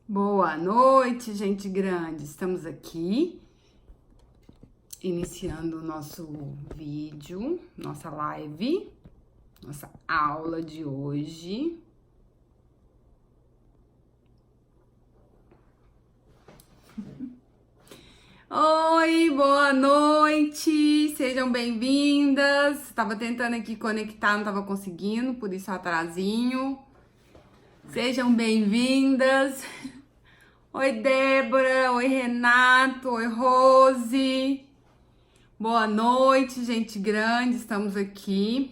Boa noite, gente grande. Estamos aqui iniciando o nosso vídeo, nossa live, nossa aula de hoje. Oi, boa noite, sejam bem-vindas. Estava tentando aqui conectar, não estava conseguindo, por isso o atrasinho. Sejam bem-vindas. Oi, Débora. Oi, Renato. Oi, Rose. Boa noite, gente grande. Estamos aqui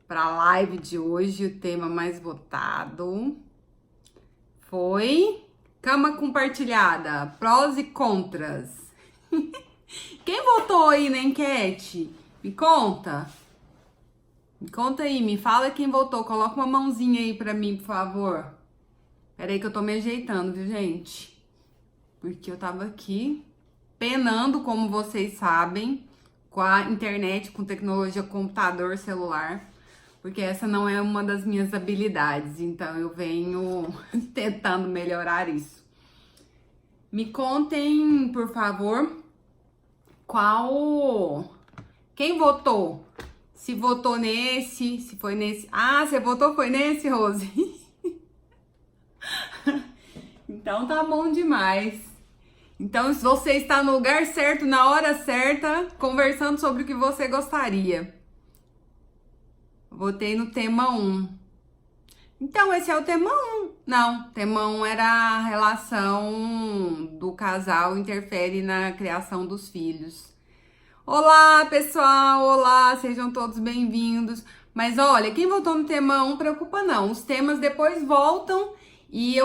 para a live de hoje. O tema mais votado foi cama compartilhada, prós e contras. Quem votou aí na enquete? Me conta. Me conta aí, me fala quem votou. Coloca uma mãozinha aí para mim, por favor. Peraí que eu tô me ajeitando, viu, gente? Porque eu tava aqui penando, como vocês sabem, com a internet, com tecnologia, computador, celular, porque essa não é uma das minhas habilidades, então eu venho tentando melhorar isso. Me contem, por favor, quem votou? Se votou nesse, se foi nesse. Ah, você votou foi nesse, Rose? Então tá bom demais. Então, se você está no lugar certo, na hora certa, conversando sobre o que você gostaria. Votei no tema 1. Então, esse é o tema 1. Não, tema 1 era a relação do casal interfere na criação dos filhos. Olá, pessoal! Olá, sejam todos bem-vindos. Mas olha, quem votou no tema 1, preocupa não. Os temas depois voltam e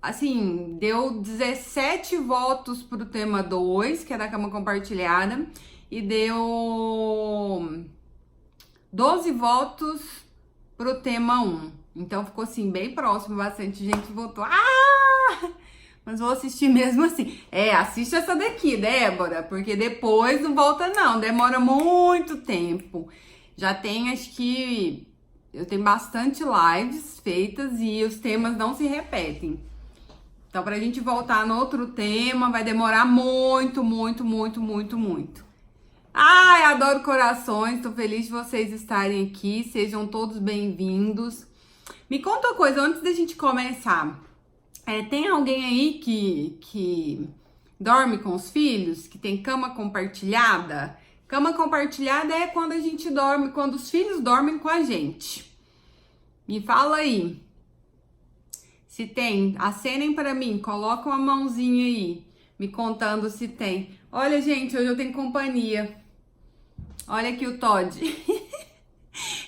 assim, deu 17 votos pro tema 2, que é da cama compartilhada, e deu 12 votos pro tema 1. Então ficou assim, bem próximo, bastante gente votou. Ah! Mas vou assistir mesmo assim. Assiste essa daqui, Débora, porque depois não volta não, demora muito tempo. Já tem, acho que eu tenho bastante lives feitas e os temas não se repetem. Então, pra gente voltar no outro tema, vai demorar muito, muito, muito, muito, muito. Ai, adoro corações, tô feliz de vocês estarem aqui, sejam todos bem-vindos. Me conta uma coisa, antes da gente começar, tem alguém aí que dorme com os filhos, que tem cama compartilhada? Cama compartilhada é quando a gente dorme, quando os filhos dormem com a gente. Me fala aí. Se tem, acenem pra mim, coloca uma mãozinha aí, me contando se tem. Olha, gente, hoje eu tenho companhia. Olha aqui o Todd.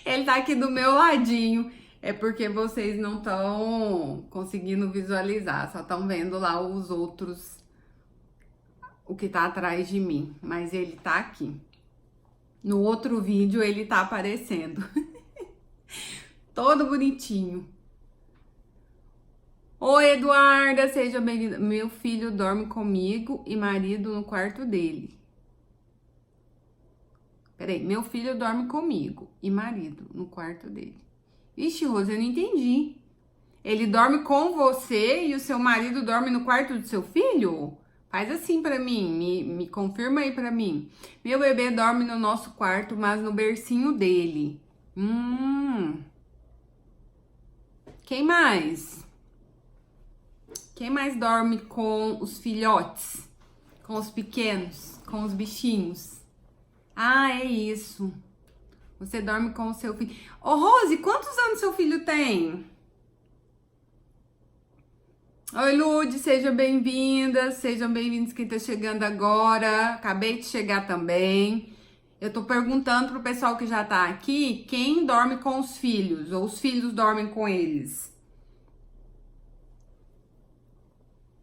Ele tá aqui do meu ladinho. É porque vocês não estão conseguindo visualizar, só estão vendo lá os outros, o que tá atrás de mim. Mas ele tá aqui. No outro vídeo ele tá aparecendo. Todo bonitinho. Oi, Eduarda, seja bem-vinda. Meu filho dorme comigo e marido no quarto dele. Peraí, meu filho dorme comigo e marido no quarto dele. Ixi, Rose, eu não entendi. Ele dorme com você e o seu marido dorme no quarto do seu filho? Faz assim pra mim, me confirma aí pra mim. Meu bebê dorme no nosso quarto, mas no bercinho dele. Quem mais? Quem mais dorme com os filhotes? Com os pequenos? Com os bichinhos? Ah, é isso. Você dorme com o seu filho. Ô, Rose, quantos anos seu filho tem? Oi, Lude, sejam bem-vindas. Sejam bem-vindos quem tá chegando agora. Acabei de chegar também. Eu tô perguntando pro pessoal que já tá aqui, quem dorme com os filhos? Ou os filhos dormem com eles?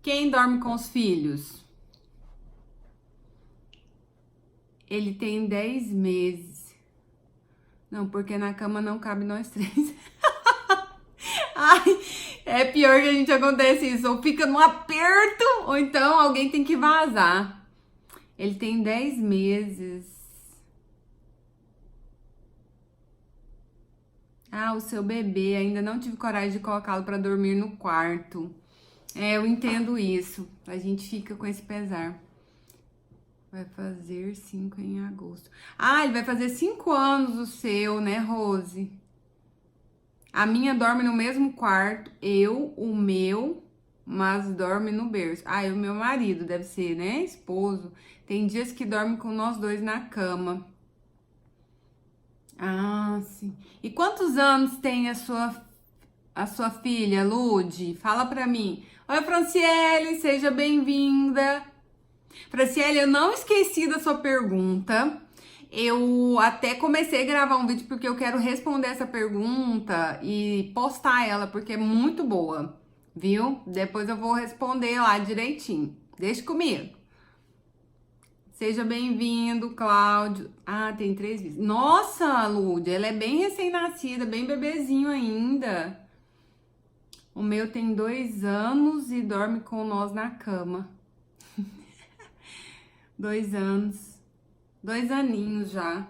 Quem dorme com os filhos? Ele tem 10 meses. Não, porque na cama não cabe nós três. Ai, é pior que a gente acontece isso. Ou fica num aperto, ou então alguém tem que vazar. Ele tem 10 meses. Ah, o seu bebê. Ainda não tive coragem de colocá-lo pra dormir no quarto. Eu entendo isso. A gente fica com esse pesar. Vai fazer 5 em agosto. Ah, ele vai fazer 5 anos o seu, né, Rose? A minha dorme no mesmo quarto, o meu, mas dorme no berço. Ah, e o meu marido, deve ser, né, esposo. Tem dias que dorme com nós dois na cama. Ah, sim. E quantos anos tem a sua filha, Lude? Fala pra mim. Oi, Franciele, seja bem-vinda. Franciele, eu não esqueci da sua pergunta. Eu até comecei a gravar um vídeo porque eu quero responder essa pergunta e postar ela, porque é muito boa, viu? Depois eu vou responder lá direitinho. Deixa comigo. Seja bem-vindo, Cláudio. Ah, tem 3 vídeos. Nossa, Lud, ela é bem recém-nascida, bem bebezinho ainda. O meu tem 2 anos e dorme com nós na cama. 2 anos. 2 aninhos já.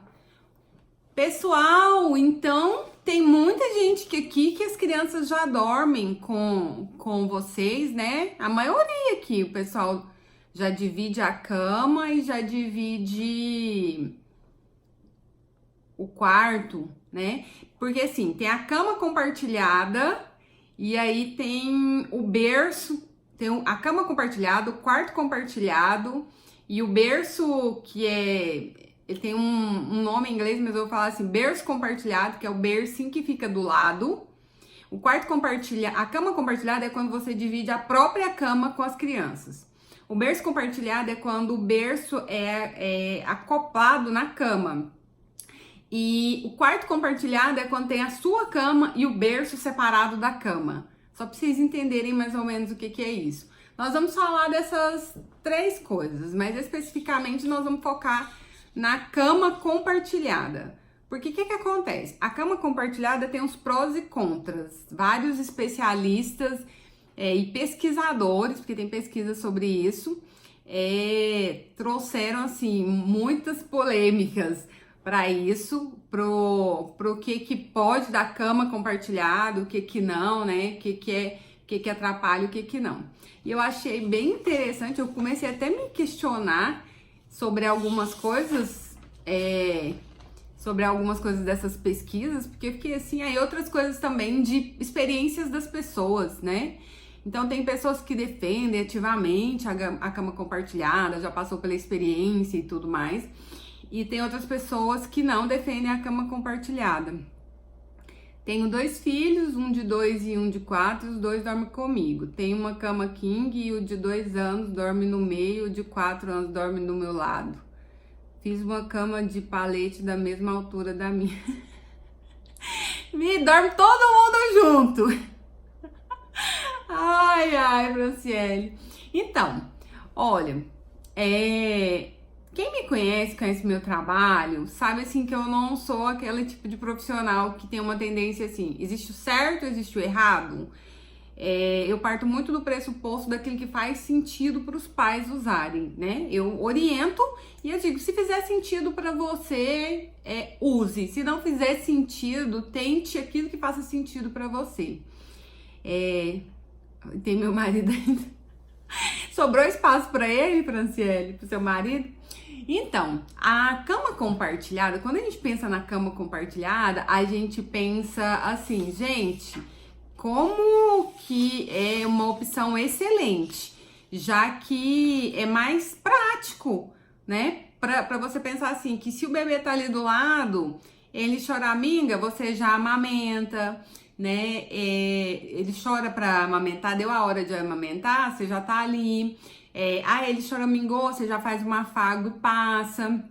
Pessoal, então tem muita gente aqui que as crianças já dormem com vocês, né? A maioria aqui, o pessoal já divide a cama e já divide o quarto, né? Porque assim, tem a cama compartilhada e aí tem o berço, tem a cama compartilhada, o quarto compartilhado e o berço que ele tem um nome em inglês, mas eu vou falar assim, berço compartilhado, que é o bercinho que fica do lado. O quarto compartilhado, a cama compartilhada é quando você divide a própria cama com as crianças. O berço compartilhado é quando o berço é acoplado na cama. E o quarto compartilhado é quando tem a sua cama e o berço separado da cama. Só para vocês entenderem mais ou menos o que é isso. Nós vamos falar dessas 3 coisas, mas especificamente nós vamos focar na cama compartilhada. Porque o que acontece? A cama compartilhada tem uns prós e contras. Vários especialistas e pesquisadores, porque tem pesquisa sobre isso, trouxeram assim muitas polêmicas para isso, pro que pode dar cama compartilhada, o que não, né? O que atrapalha, o que não. E eu achei bem interessante, eu comecei até a me questionar sobre algumas coisas, dessas pesquisas, porque eu fiquei assim, aí outras coisas também de experiências das pessoas, né? Então tem pessoas que defendem ativamente a cama compartilhada, já passou pela experiência e tudo mais. E tem outras pessoas que não defendem a cama compartilhada. Tenho 2 filhos, um de 2 e um de 4, os 2 dormem comigo. Tenho uma cama king e o de 2 anos dorme no meio, o de 4 anos dorme do meu lado. Fiz uma cama de palete da mesma altura da minha. Me dorme todo mundo junto. Ai, Franciele. Então, olha, quem me conhece meu trabalho, sabe assim que eu não sou aquele tipo de profissional que tem uma tendência assim, existe o certo, existe o errado. Eu parto muito do pressuposto daquilo que faz sentido para os pais usarem, né? Eu oriento e eu digo, se fizer sentido para você, use. Se não fizer sentido, tente aquilo que faça sentido para você. Tem meu marido ainda. Sobrou espaço para ele, Franciele, pro seu marido? Então, a cama compartilhada, quando a gente pensa na cama compartilhada, a gente pensa assim, gente, como que é uma opção excelente, já que é mais prático, né? Pra você pensar assim, que se o bebê tá ali do lado, ele choraminga, você já amamenta, né? Ele chora pra amamentar, deu a hora de amamentar, você já tá ali. Ele choramingou, você já faz um afago e passa.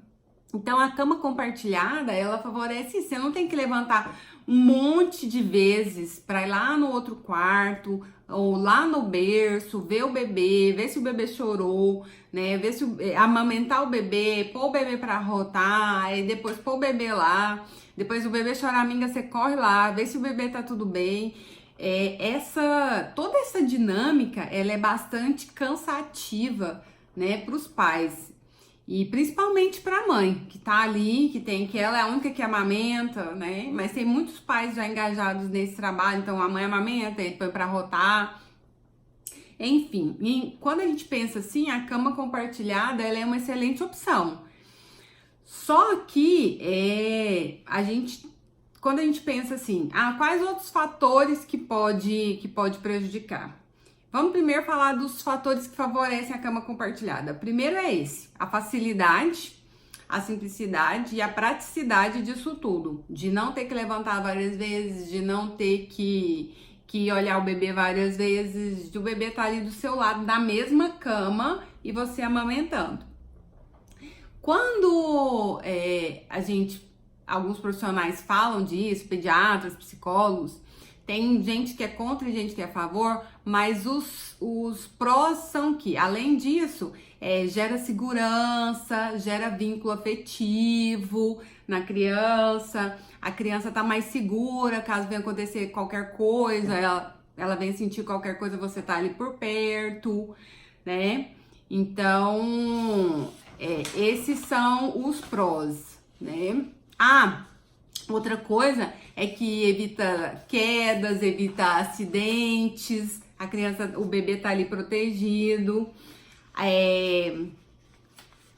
Então, a cama compartilhada, ela favorece isso. Você não tem que levantar um monte de vezes para ir lá no outro quarto ou lá no berço, ver o bebê, ver se o bebê chorou, né? Ver se amamentar o bebê, pôr o bebê para rotar, e depois pôr o bebê lá. Depois o bebê choraminga, você corre lá, vê se o bebê tá tudo bem. Toda essa dinâmica, ela é bastante cansativa, né, para os pais e principalmente para a mãe que tá ali, que ela é a única que amamenta, né? Mas tem muitos pais já engajados nesse trabalho, então a mãe amamenta, ele põe para rotar. Enfim, quando a gente pensa assim, a cama compartilhada ela é uma excelente opção. Só que quando a gente pensa assim, quais outros fatores que pode prejudicar? Vamos primeiro falar dos fatores que favorecem a cama compartilhada. Primeiro é esse, a facilidade, a simplicidade e a praticidade disso tudo. De não ter que levantar várias vezes, de não ter que olhar o bebê várias vezes, de o bebê estar ali do seu lado, na mesma cama e você amamentando. Quando alguns profissionais falam disso, pediatras, psicólogos, tem gente que é contra e gente que é a favor, mas os prós são que, além disso, gera segurança, gera vínculo afetivo na criança, a criança tá mais segura, caso venha acontecer qualquer coisa, ela vem sentir qualquer coisa, você tá ali por perto, né? Então, esses são os prós, né? Outra coisa é que evita quedas, evita acidentes, o bebê tá ali protegido,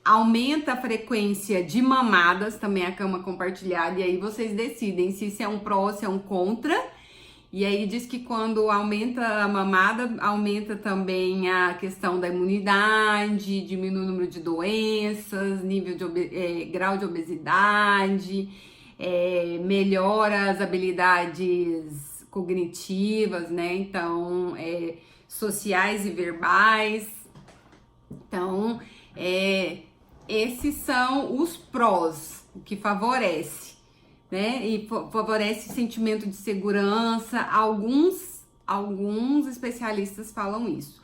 aumenta a frequência de mamadas, também a cama compartilhada, e aí vocês decidem se isso é um pró ou se é um contra. E aí diz que quando aumenta a mamada, aumenta também a questão da imunidade, diminui o número de doenças, grau de obesidade, melhora as habilidades cognitivas, né? Então, sociais e verbais. Então, esses são os prós, o que favorece, né? E favorece o sentimento de segurança. Alguns especialistas falam isso.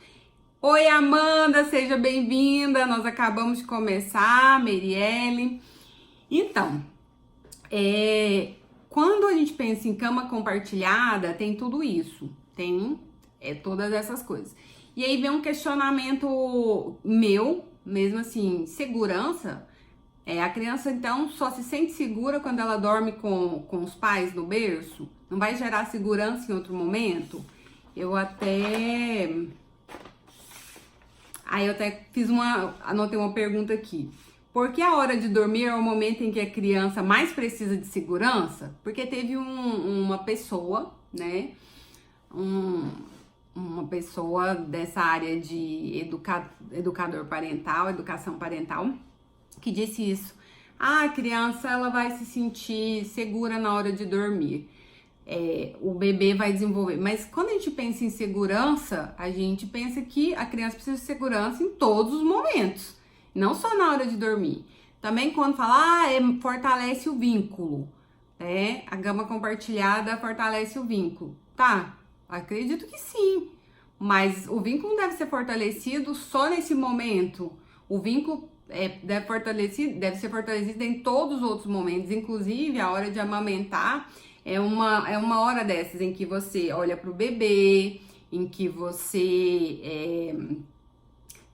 Oi, Amanda, seja bem-vinda. Nós acabamos de começar, Merielle. Então, quando a gente pensa em cama compartilhada, tem tudo isso, tem todas essas coisas. E aí vem um questionamento meu, mesmo assim, segurança. A criança, então, só se sente segura quando ela dorme com os pais no berço? Não vai gerar segurança em outro momento? Eu até anotei uma pergunta aqui. Por que a hora de dormir é o momento em que a criança mais precisa de segurança? Porque teve uma pessoa, né? Uma pessoa dessa área de educador parental, educação parental, que disse isso. A criança ela vai se sentir segura na hora de dormir. O bebê vai desenvolver. Mas quando a gente pensa em segurança, a gente pensa que a criança precisa de segurança em todos os momentos, não só na hora de dormir. Também quando fala, fortalece o vínculo, né? A cama compartilhada fortalece o vínculo. Tá, acredito que sim. Mas o vínculo não deve ser fortalecido só nesse momento. O vínculo deve ser fortalecido em todos os outros momentos, inclusive a hora de amamentar. É uma hora dessas em que você olha para o bebê, em que você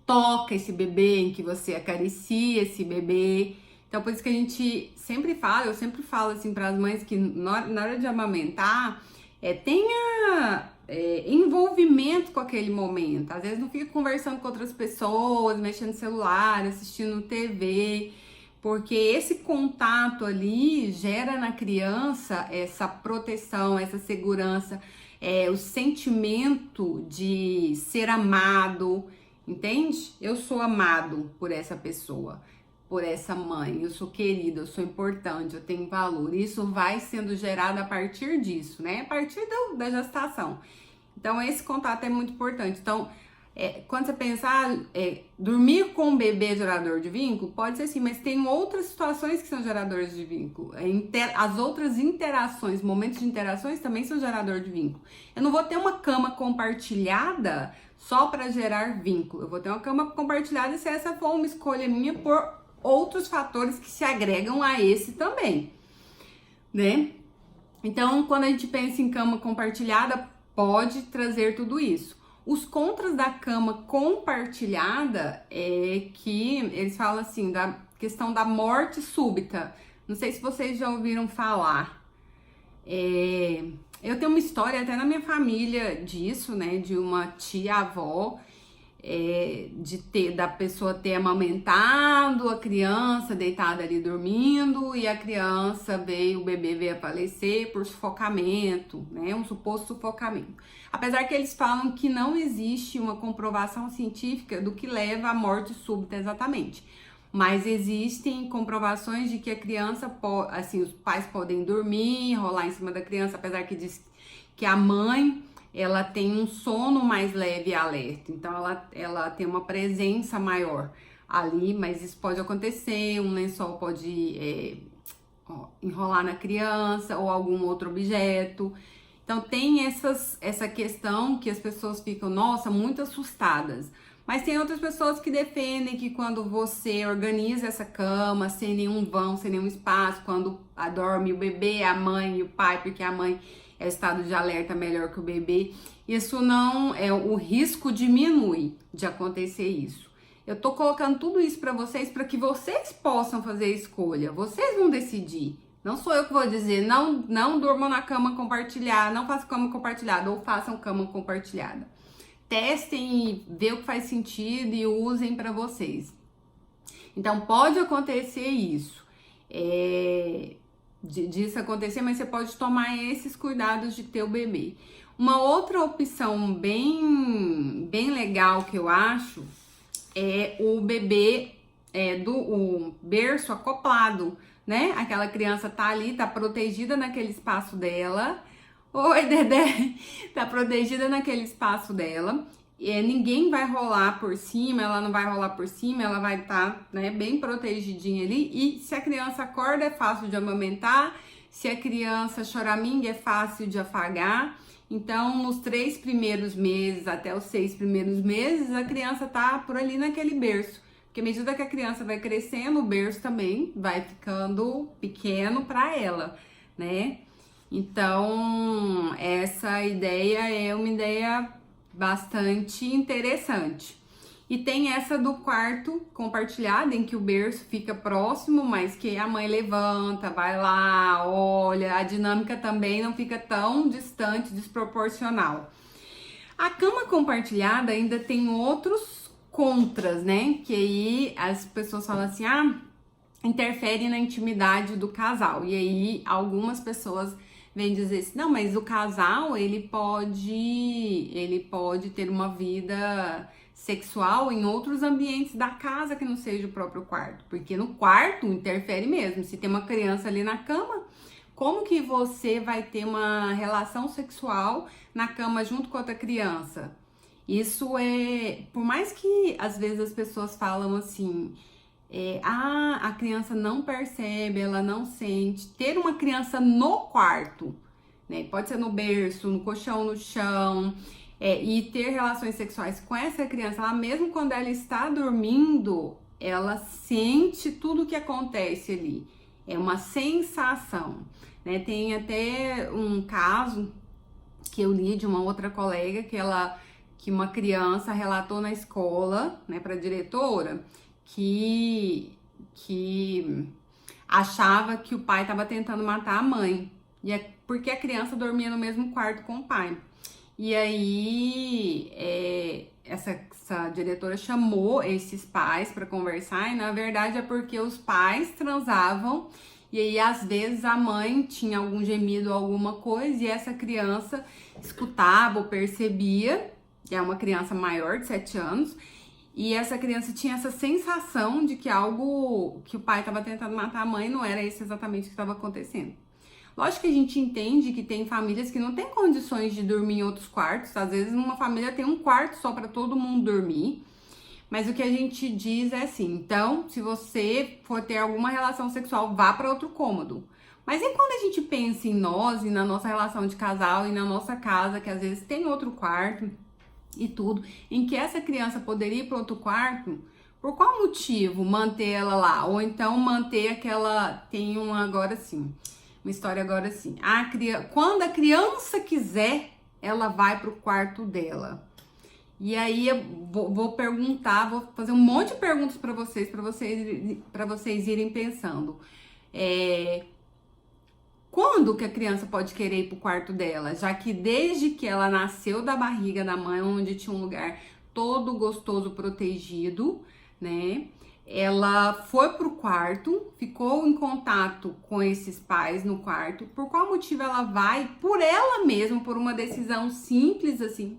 toca esse bebê, em que você acaricia esse bebê. Então, por isso que a gente sempre fala, eu sempre falo assim para as mães que na hora de amamentar, tenha envolvimento com aquele momento. Às vezes não fica conversando com outras pessoas, mexendo no celular, assistindo TV, porque esse contato ali gera na criança essa proteção, essa segurança, o sentimento de ser amado, entende? Eu sou amado por essa pessoa, por essa mãe, eu sou querida, eu sou importante, eu tenho valor. Isso vai sendo gerado a partir disso, né? A partir da gestação. Então, esse contato é muito importante. Então, quando você pensar, dormir com um bebê gerador de vínculo, pode ser assim, mas tem outras situações que são geradores de vínculo. As outras interações, momentos de interações também são gerador de vínculo. Eu não vou ter uma cama compartilhada só para gerar vínculo. Eu vou ter uma cama compartilhada se essa for uma escolha minha por outros fatores que se agregam a esse também, né? Então, quando a gente pensa em cama compartilhada, pode trazer tudo isso. Os contras da cama compartilhada é que eles falam assim, da questão da morte súbita. Não sei se vocês já ouviram falar. Eu tenho uma história até na minha família disso, né? De uma tia-avó, da pessoa ter amamentado a criança deitada ali dormindo e o bebê veio a falecer por sufocamento, né? Um suposto sufocamento. Apesar que eles falam que não existe uma comprovação científica do que leva à morte súbita exatamente. Mas existem comprovações de que a criança, assim, os pais podem dormir, rolar em cima da criança, apesar que diz que a mãe, ela tem um sono mais leve e alerta, então ela tem uma presença maior ali, mas isso pode acontecer, um lençol pode enrolar na criança ou algum outro objeto. Então tem essa questão que as pessoas ficam, nossa, muito assustadas. Mas tem outras pessoas que defendem que quando você organiza essa cama, sem nenhum vão, sem nenhum espaço, quando dorme o bebê, a mãe e o pai, porque a mãe é estado de alerta melhor que o bebê, isso não é, o risco diminui de acontecer isso. Eu tô colocando tudo isso para que vocês possam fazer a escolha. Vocês vão decidir. Não sou eu que vou dizer, não durmam na cama compartilhada, não façam cama compartilhada ou façam cama compartilhada. Testem e vê o que faz sentido e usem para vocês. Então, pode acontecer isso. Disso acontecer, mas você pode tomar esses cuidados de ter o bebê. Uma outra opção bem legal que eu acho é o bebê o berço acoplado, né? Aquela criança tá ali, tá protegida naquele espaço dela. Oi, Dedé! Tá protegida naquele espaço dela. Ninguém vai rolar por cima, ela não vai rolar por cima, ela vai estar, né, bem protegidinha ali. E se a criança acorda, é fácil de amamentar. Se a criança choraminga, é fácil de afagar. Então, nos 3 primeiros meses, até os 6 primeiros meses, a criança tá por ali naquele berço. Porque à medida que a criança vai crescendo, o berço também vai ficando pequeno para ela, né? Então, essa ideia é uma ideia bastante interessante. E tem essa do quarto compartilhado, em que o berço fica próximo, mas que a mãe levanta, vai lá, olha, a dinâmica também não fica tão distante, desproporcional. A cama compartilhada ainda tem outros contras, né? Que aí as pessoas falam assim, interfere na intimidade do casal. E aí algumas pessoas vem dizer assim, não, mas o casal, ele pode ter uma vida sexual em outros ambientes da casa que não seja o próprio quarto, porque no quarto interfere mesmo. Se tem uma criança ali na cama, como que você vai ter uma relação sexual na cama junto com outra criança? Isso por mais que às vezes as pessoas falam assim, a criança não percebe, ela não sente. Ter uma criança no quarto, né? Pode ser no berço, no colchão, no chão, e ter relações sexuais com essa criança, ela mesmo quando ela está dormindo, ela sente tudo o que acontece ali. É uma sensação, né? Tem até um caso que eu li de uma outra colega que uma criança relatou na escola, né, para a diretora, que achava que o pai estava tentando matar a mãe, e porque a criança dormia no mesmo quarto com o pai. E aí essa diretora chamou esses pais para conversar, e na verdade é porque os pais transavam, e aí às vezes a mãe tinha algum gemido ou alguma coisa, e essa criança escutava ou percebia, que é uma criança maior de 7 anos, e essa criança tinha essa sensação de que algo, que o pai estava tentando matar a mãe, não era isso exatamente o que estava acontecendo. Lógico que a gente entende que tem famílias que não têm condições de dormir em outros quartos, às vezes uma família tem um quarto só para todo mundo dormir, mas o que a gente diz é assim, então, se você for ter alguma relação sexual, vá para outro cômodo. Mas e quando a gente pensa em nós e na nossa relação de casal e na nossa casa, que às vezes tem outro quarto e tudo, em que essa criança poderia ir para outro quarto, por qual motivo manter ela lá? Ou então manter aquela... Tem uma história agora assim. Quando a criança quiser, ela vai pro quarto dela. E aí eu vou perguntar, vou fazer um monte de perguntas para vocês irem pensando. Quando que a criança pode querer ir pro quarto dela? Já que desde que ela nasceu da barriga da mãe, onde tinha um lugar todo gostoso, protegido, né? Ela foi pro quarto, ficou em contato com esses pais no quarto. Por qual motivo ela vai? Por ela mesma, por uma decisão simples assim.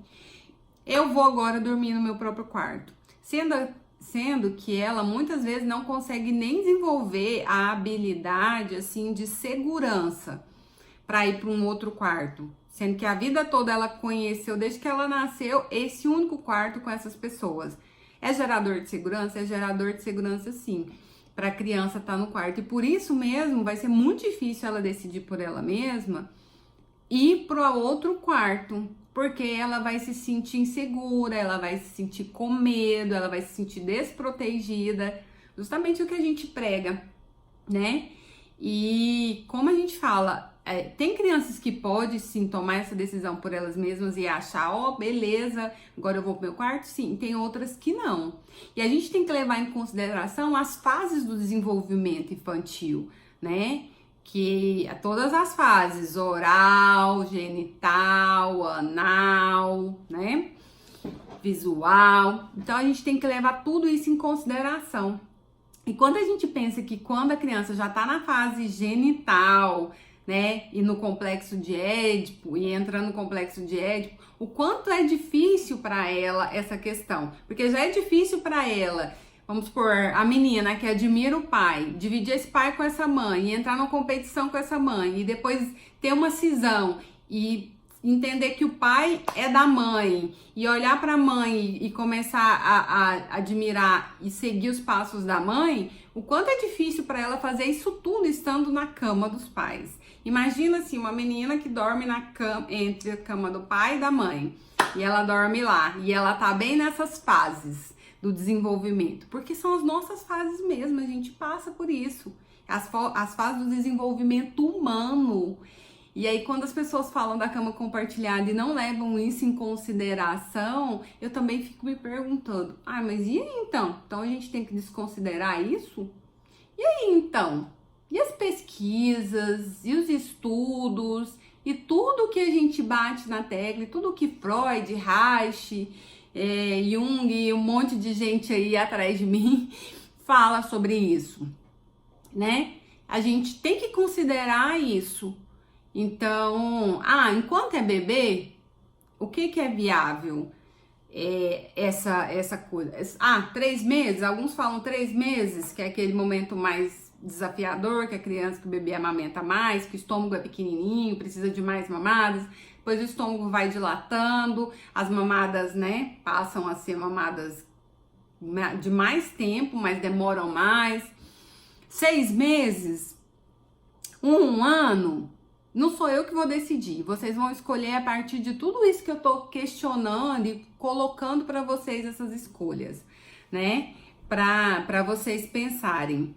Eu vou agora dormir no meu próprio quarto. Sendo que ela muitas vezes não consegue nem desenvolver a habilidade assim de segurança para ir para um outro quarto, sendo que a vida toda ela conheceu desde que ela nasceu esse único quarto com essas pessoas. É gerador de segurança? É gerador de segurança sim, para a criança estar no quarto. E por isso mesmo vai ser muito difícil ela decidir por ela mesma ir para outro quarto, porque ela vai se sentir insegura, ela vai se sentir com medo, ela vai se sentir desprotegida, justamente o que a gente prega, né? E como a gente fala, tem crianças que podem sim tomar essa decisão por elas mesmas e achar, ó, beleza, agora eu vou pro meu quarto, sim. Tem outras que não. E a gente tem que levar em consideração as fases do desenvolvimento infantil, né? Que todas as fases, oral, genital, anal, né? Visual. Então a gente tem que levar tudo isso em consideração. E quando a gente pensa que quando a criança já tá na fase genital, né, e no complexo de Édipo, e entra no complexo de Édipo, o quanto é difícil para ela essa questão. Porque já é difícil para ela, vamos supor, a menina que admira o pai, dividir esse pai com essa mãe, e entrar numa competição com essa mãe, e depois ter uma cisão, e entender que o pai é da mãe, e olhar para a mãe e começar a admirar e seguir os passos da mãe, o quanto é difícil para ela fazer isso tudo estando na cama dos pais. Imagina assim, uma menina que dorme na cama, entre a cama do pai e da mãe, e ela dorme lá, e ela tá bem nessas fases do desenvolvimento, porque são as nossas fases mesmo, a gente passa por isso, as fases do desenvolvimento humano. E aí, quando as pessoas falam da cama compartilhada e não levam isso em consideração, eu também fico me perguntando, mas e aí então? Então a gente tem que desconsiderar isso? E aí então? E as pesquisas, e os estudos, e tudo que a gente bate na tecla, e tudo que Freud, Reich, Jung e um monte de gente aí atrás de mim fala sobre isso, né? A gente tem que considerar isso. Então, enquanto é bebê, o que é viável? Essa coisa. 3 meses, alguns falam 3 meses, que é aquele momento mais desafiador, que a criança, que o bebê amamenta mais, que o estômago é pequenininho, precisa de mais mamadas, depois o estômago vai dilatando, as mamadas, né, passam a ser mamadas de mais tempo, mas demoram mais. 6 meses, 1 ano, não sou eu que vou decidir, vocês vão escolher a partir de tudo isso que eu tô questionando e colocando para vocês essas escolhas, né, para vocês pensarem.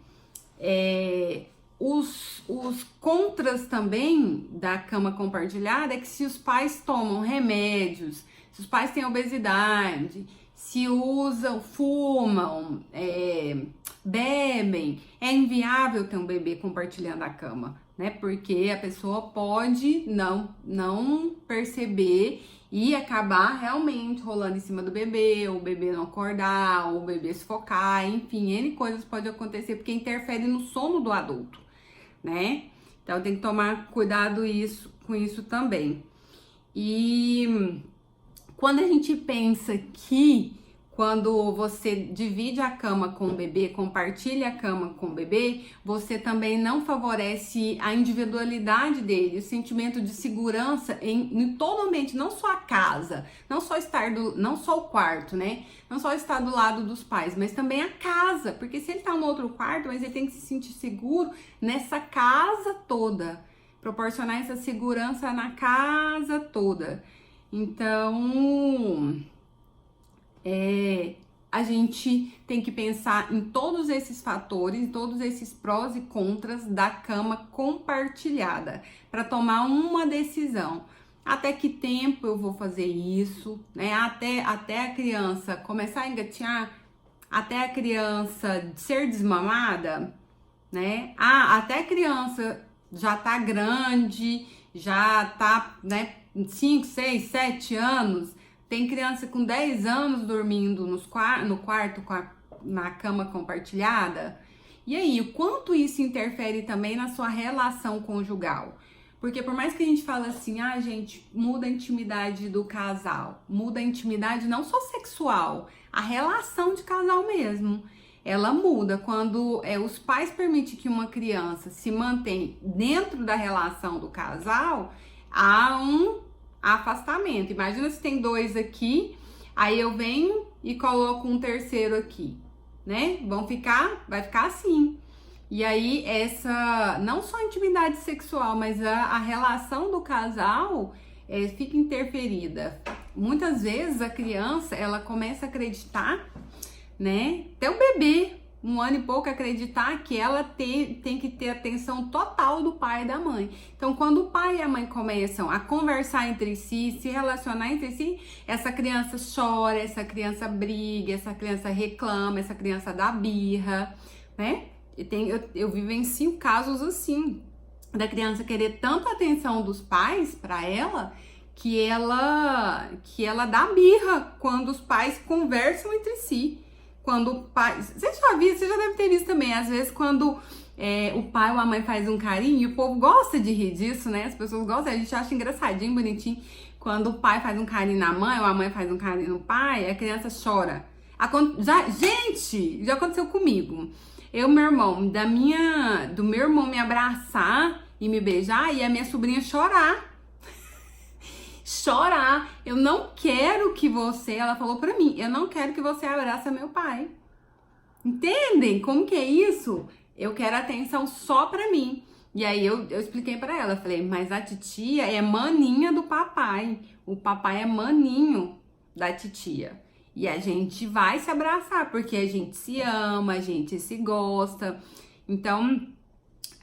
Os contras também da cama compartilhada é que se os pais tomam remédios, se os pais têm obesidade, se usam, fumam, bebem, é inviável ter um bebê compartilhando a cama, né? Porque a pessoa pode não perceber e acabar realmente rolando em cima do bebê, ou o bebê não acordar, ou o bebê sufocar, enfim, N coisas pode acontecer porque interfere no sono do adulto, né? Então tem que tomar cuidado com isso também. E quando a gente pensa que quando você divide a cama com o bebê, compartilha a cama com o bebê, você também não favorece a individualidade dele, o sentimento de segurança em todo o ambiente, não só a casa, não só o quarto, né? Não só estar do lado dos pais, mas também a casa, porque se ele tá no outro quarto, mas ele tem que se sentir seguro nessa casa toda, proporcionar essa segurança na casa toda. Então, a gente tem que pensar em todos esses fatores, em todos esses prós e contras da cama compartilhada para tomar uma decisão. Até que tempo eu vou fazer isso, né? Até a criança começar a engatinhar, até a criança ser desmamada, né? Até a criança já tá grande, já tá, né, 5, 6, 7 anos. Tem criança com 10 anos dormindo no quarto na cama compartilhada. E aí, o quanto isso interfere também na sua relação conjugal? Porque por mais que a gente fale assim, gente, muda a intimidade do casal, muda a intimidade não só sexual, a relação de casal mesmo. Ela muda quando os pais permitem que uma criança se mantenha dentro da relação do casal, há um afastamento. Imagina se tem 2 aqui, aí eu venho e coloco um terceiro aqui, né? Vai ficar assim. E aí, não só a intimidade sexual, mas a relação do casal fica interferida. Muitas vezes a criança, ela começa a acreditar, né? Até o bebê, 1 ano e pouco, acreditar que ela tem que ter atenção total do pai e da mãe. Então, quando o pai e a mãe começam a conversar entre si, se relacionar entre si, essa criança chora, essa criança briga, essa criança reclama, essa criança dá birra, né? Eu vivencio casos assim, da criança querer tanta atenção dos pais para ela, que ela dá birra quando os pais conversam entre si. Quando o pai... Você já deve ter visto também, às vezes quando o pai ou a mãe faz um carinho, e o povo gosta de rir disso, né? As pessoas gostam, a gente acha engraçadinho, bonitinho. Quando o pai faz um carinho na mãe ou a mãe faz um carinho no pai, a criança chora. Gente, já aconteceu comigo. Meu irmão, do meu irmão me abraçar e me beijar e a minha sobrinha chorar. Chorar. Eu não quero que você, ela falou pra mim, eu não quero que você abraça meu pai. Entendem como que é isso? Eu quero atenção só pra mim. E aí eu expliquei pra ela, falei, mas a titia é maninha do papai. O papai é maninho da titia. E a gente vai se abraçar, porque a gente se ama, a gente se gosta. Então,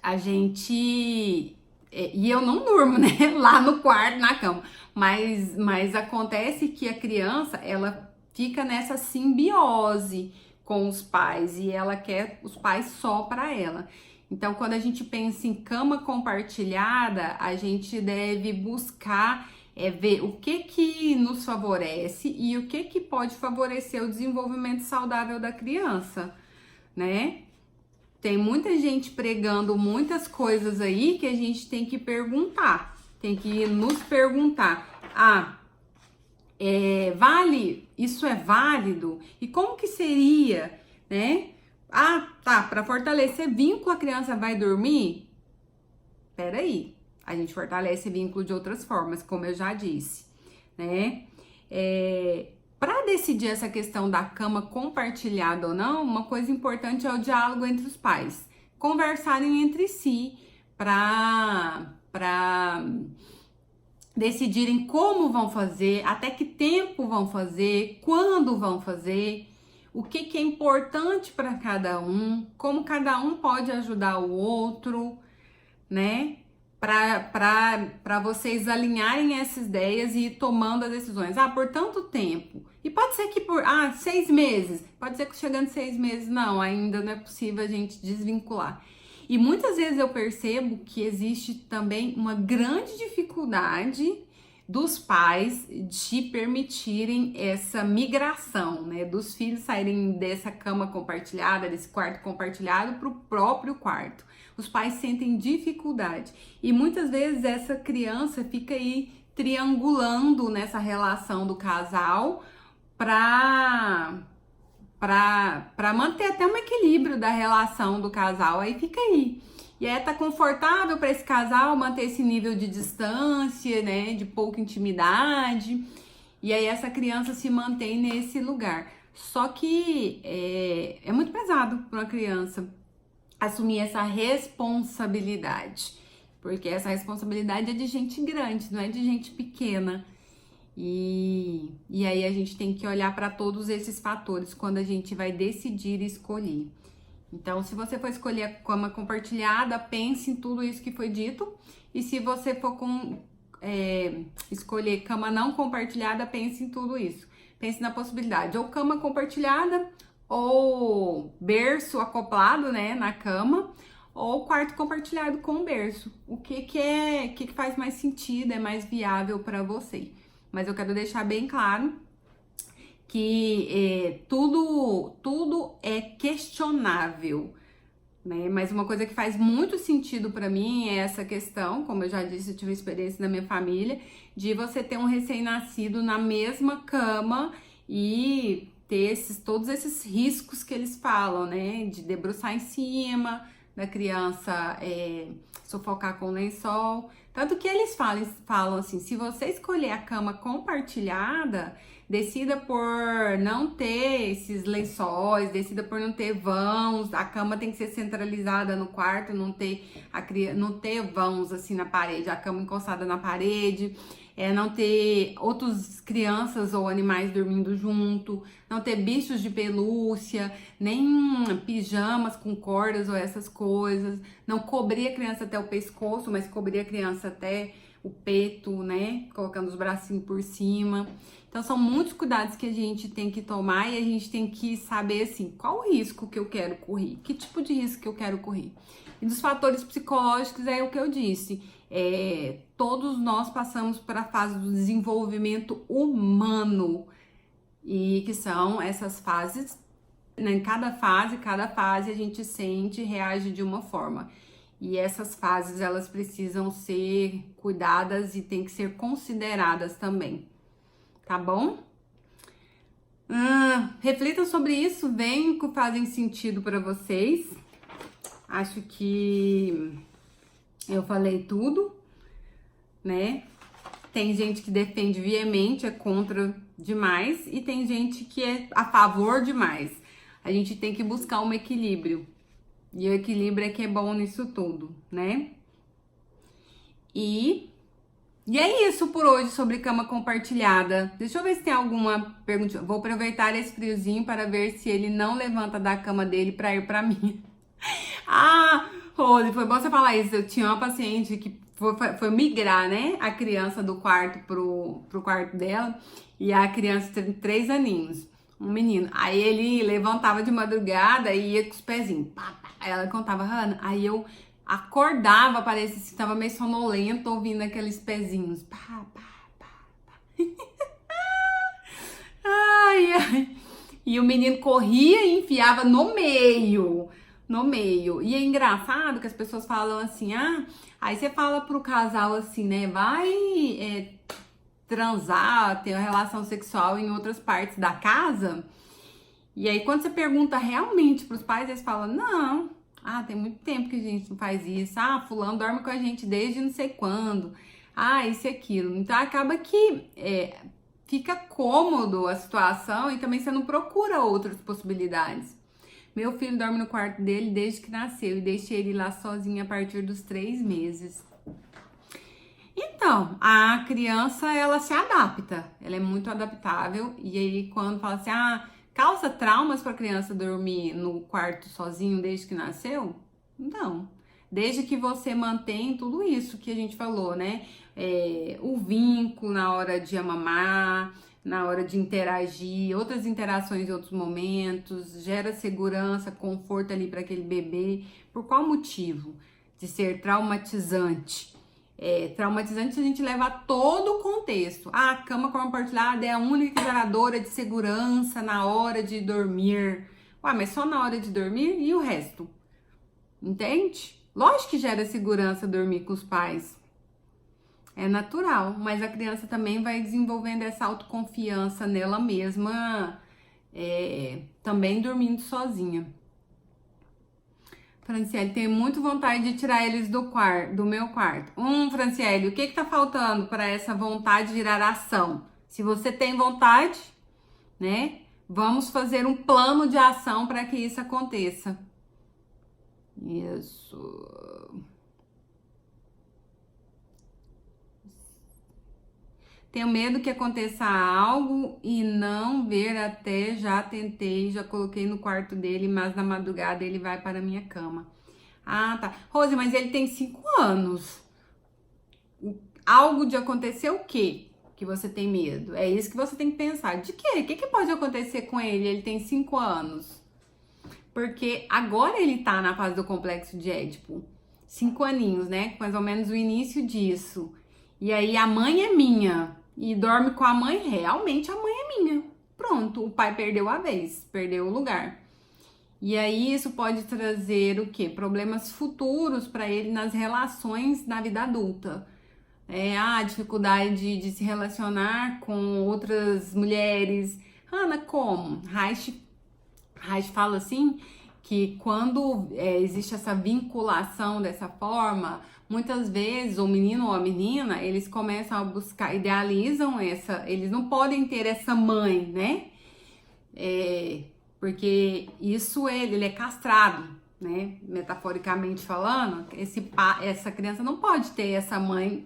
a gente... E eu não durmo, né? Lá no quarto, na cama. Mas acontece que a criança, ela fica nessa simbiose com os pais. E ela quer os pais só para ela. Então, quando a gente pensa em cama compartilhada, a gente deve buscar... ver o que nos favorece e o que pode favorecer o desenvolvimento saudável da criança, né? Tem muita gente pregando muitas coisas aí que a gente tem que perguntar, tem que nos perguntar, isso é válido? E como que seria, né? Para fortalecer vínculo a criança vai dormir? Peraí. A gente fortalece vínculo de outras formas, como eu já disse, né? Para decidir essa questão da cama compartilhada ou não, uma coisa importante é o diálogo entre os pais. Conversarem entre si para decidirem como vão fazer, até que tempo vão fazer, quando vão fazer, o que é importante para cada um, como cada um pode ajudar o outro, né? Para vocês alinharem essas ideias e ir tomando as decisões. Por tanto tempo. E pode ser que por 6 meses. Pode ser que chegando 6 meses, não, ainda não é possível a gente desvincular. E muitas vezes eu percebo que existe também uma grande dificuldade dos pais de permitirem essa migração, né? Dos filhos saírem dessa cama compartilhada, desse quarto compartilhado para o próprio quarto. Os pais sentem dificuldade e muitas vezes essa criança fica aí triangulando nessa relação do casal para manter até um equilíbrio da relação do casal, aí fica aí. E aí tá confortável para esse casal manter esse nível de distância, né, de pouca intimidade, e aí essa criança se mantém nesse lugar. Só que é muito pesado para uma criança assumir essa responsabilidade, porque essa responsabilidade é de gente grande, não é de gente pequena. E aí a gente tem que olhar para todos esses fatores quando a gente vai decidir escolher. Então, se você for escolher a cama compartilhada, pense em tudo isso que foi dito. E se você for escolher cama não compartilhada, pense em tudo isso. Pense na possibilidade, ou cama compartilhada, ou berço acoplado, né, na cama, ou quarto compartilhado com berço. O que faz mais sentido, é mais viável para você. Mas eu quero deixar bem claro que tudo é questionável, né? Mas uma coisa que faz muito sentido para mim é essa questão, como eu já disse, eu tive experiência na minha família, de você ter um recém-nascido na mesma cama e ter todos esses riscos que eles falam, né? De debruçar em cima da criança, sufocar com lençol. Tanto que eles falam assim, se você escolher a cama compartilhada, decida por não ter esses lençóis, decida por não ter vãos, a cama tem que ser centralizada no quarto, não ter vãos assim na parede, a cama encostada na parede, não ter outras crianças ou animais dormindo junto, não ter bichos de pelúcia, nem pijamas com cordas ou essas coisas, não cobrir a criança até o pescoço, mas cobrir a criança até o peito, né, colocando os bracinhos por cima. Então são muitos cuidados que a gente tem que tomar e a gente tem que saber assim, qual o risco que eu quero correr, que tipo de risco que eu quero correr. E dos fatores psicológicos é o que eu disse, todos nós passamos para a fase do desenvolvimento humano e que são essas fases, né? Em cada fase a gente sente e reage de uma forma. E essas fases, elas precisam ser cuidadas e tem que ser consideradas também, tá bom? Reflitam sobre isso, veem que fazem sentido para vocês. Acho que eu falei tudo, né? Tem gente que defende veemente, é contra demais, e tem gente que é a favor demais. A gente tem que buscar um equilíbrio. E o equilíbrio é que é bom nisso tudo, né? E é isso por hoje sobre cama compartilhada. Deixa eu ver se tem alguma pergunta. Vou aproveitar esse friozinho para ver se ele não levanta da cama dele para ir para mim. Rose, foi bom você falar isso. Eu tinha uma paciente que foi migrar, né? A criança do quarto pro quarto dela. E a criança tem 3 aninhos. Um menino. Aí ele levantava de madrugada e ia com os pezinhos. Aí ela contava, Hannah. Aí eu acordava, parecia que tava meio sonolento, ouvindo aqueles pezinhos. Ai. E o menino corria e enfiava no meio. E é engraçado que as pessoas falam assim, aí você fala pro casal assim, né, vai transar, ter uma relação sexual em outras partes da casa. E aí quando você pergunta realmente pros pais, eles falam, não, tem muito tempo que a gente não faz isso, fulano dorme com a gente desde não sei quando, isso e aquilo. Então acaba que fica cômodo a situação e também você não procura outras possibilidades. Meu filho dorme no quarto dele desde que nasceu e deixei ele lá sozinho a partir dos 3 meses. Então, a criança, ela se adapta, ela é muito adaptável. E aí, quando fala assim, causa traumas para a criança dormir no quarto sozinho desde que nasceu? Não. Desde que você mantém tudo isso que a gente falou, né? O vínculo na hora de amamar, na hora de interagir, outras interações em outros momentos, gera segurança, conforto ali para aquele bebê. Por qual motivo? De ser traumatizante. Traumatizante se a gente levar todo o contexto. A cama compartilhada é a única geradora de segurança na hora de dormir. Mas só na hora de dormir e o resto? Entende? Lógico que gera segurança dormir com os pais. É natural, mas a criança também vai desenvolvendo essa autoconfiança nela mesma, também dormindo sozinha. Franciele, tenho muito vontade de tirar eles do meu quarto. Franciele, o que tá faltando para essa vontade virar ação? Se você tem vontade, né? Vamos fazer um plano de ação para que isso aconteça. Isso. Tenho medo que aconteça algo e não ver até, já tentei, já coloquei no quarto dele, mas na madrugada ele vai para a minha cama. Tá. Rose, mas ele tem 5 anos. Algo de acontecer o quê? Que você tem medo? É isso que você tem que pensar. De quê? O que pode acontecer com ele? Ele tem 5 anos. Porque agora ele tá na fase do complexo de Édipo. 5 aninhos, né? Mais ou menos o início disso. E aí a mãe é minha. E dorme com a mãe, realmente a mãe é minha. Pronto, o pai perdeu a vez, perdeu o lugar. E aí isso pode trazer o quê? Problemas futuros para ele nas relações na vida adulta. A dificuldade de se relacionar com outras mulheres. Ana, como? Reich fala assim que quando existe essa vinculação dessa forma, muitas vezes o menino ou a menina, eles começam a buscar, idealizam eles não podem ter essa mãe, né? Porque isso ele é castrado, né? Metaforicamente falando, essa criança não pode ter essa mãe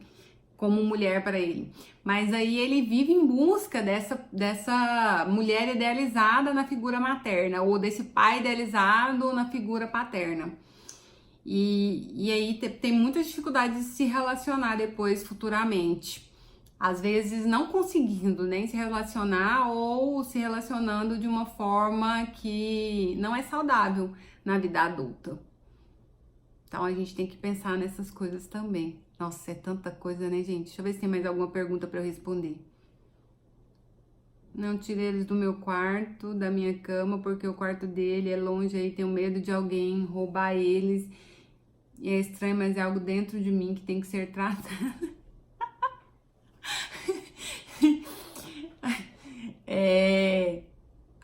como mulher para ele. Mas aí ele vive em busca dessa mulher idealizada na figura materna, ou desse pai idealizado na figura paterna. E aí tem muita dificuldade de se relacionar depois, futuramente. Às vezes não conseguindo nem se relacionar ou se relacionando de uma forma que não é saudável na vida adulta. Então a gente tem que pensar nessas coisas também. Nossa, é tanta coisa, né, gente? Deixa eu ver se tem mais alguma pergunta para eu responder. Não tirei eles do meu quarto, da minha cama, porque o quarto dele é longe, aí tenho medo de alguém roubar eles. E é estranho, mas é algo dentro de mim que tem que ser tratado.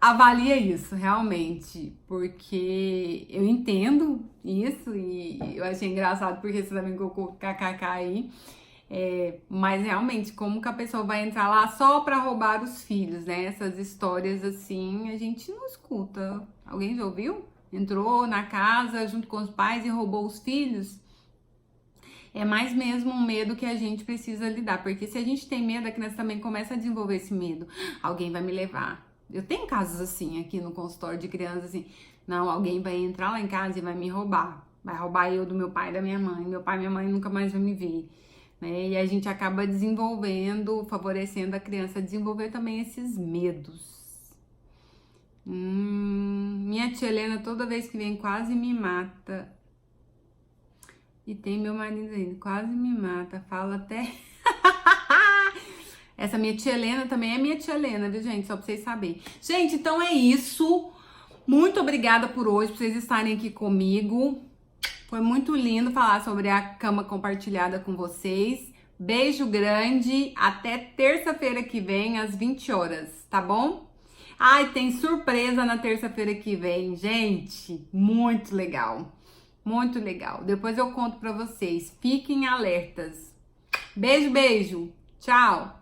Avalia isso, realmente, porque eu entendo isso e eu achei engraçado porque você também colocou kkk aí, mas realmente, como que a pessoa vai entrar lá só pra roubar os filhos, né? Essas histórias assim, a gente não escuta. Alguém já ouviu? Entrou na casa junto com os pais e roubou os filhos? É mais mesmo um medo que a gente precisa lidar, porque se a gente tem medo, a criança também começa a desenvolver esse medo. Alguém vai me levar. Eu tenho casos assim aqui no consultório de crianças assim, não, alguém vai entrar lá em casa e vai me roubar. Vai roubar eu do meu pai e da minha mãe. Meu pai e minha mãe nunca mais vão me ver. Né? E a gente acaba desenvolvendo, favorecendo a criança a desenvolver também esses medos. Minha tia Helena toda vez que vem quase me mata. E tem meu marido ainda, quase me mata, fala até... Essa minha tia Helena também é minha tia Helena, viu, gente? Só pra vocês saberem. Gente, então é isso. Muito obrigada por hoje, por vocês estarem aqui comigo. Foi muito lindo falar sobre a cama compartilhada com vocês. Beijo grande. Até terça-feira que vem, às 20 horas, tá bom? Ai, tem surpresa na terça-feira que vem, gente. Muito legal. Muito legal. Depois eu conto pra vocês. Fiquem alertas. Beijo, beijo. Tchau.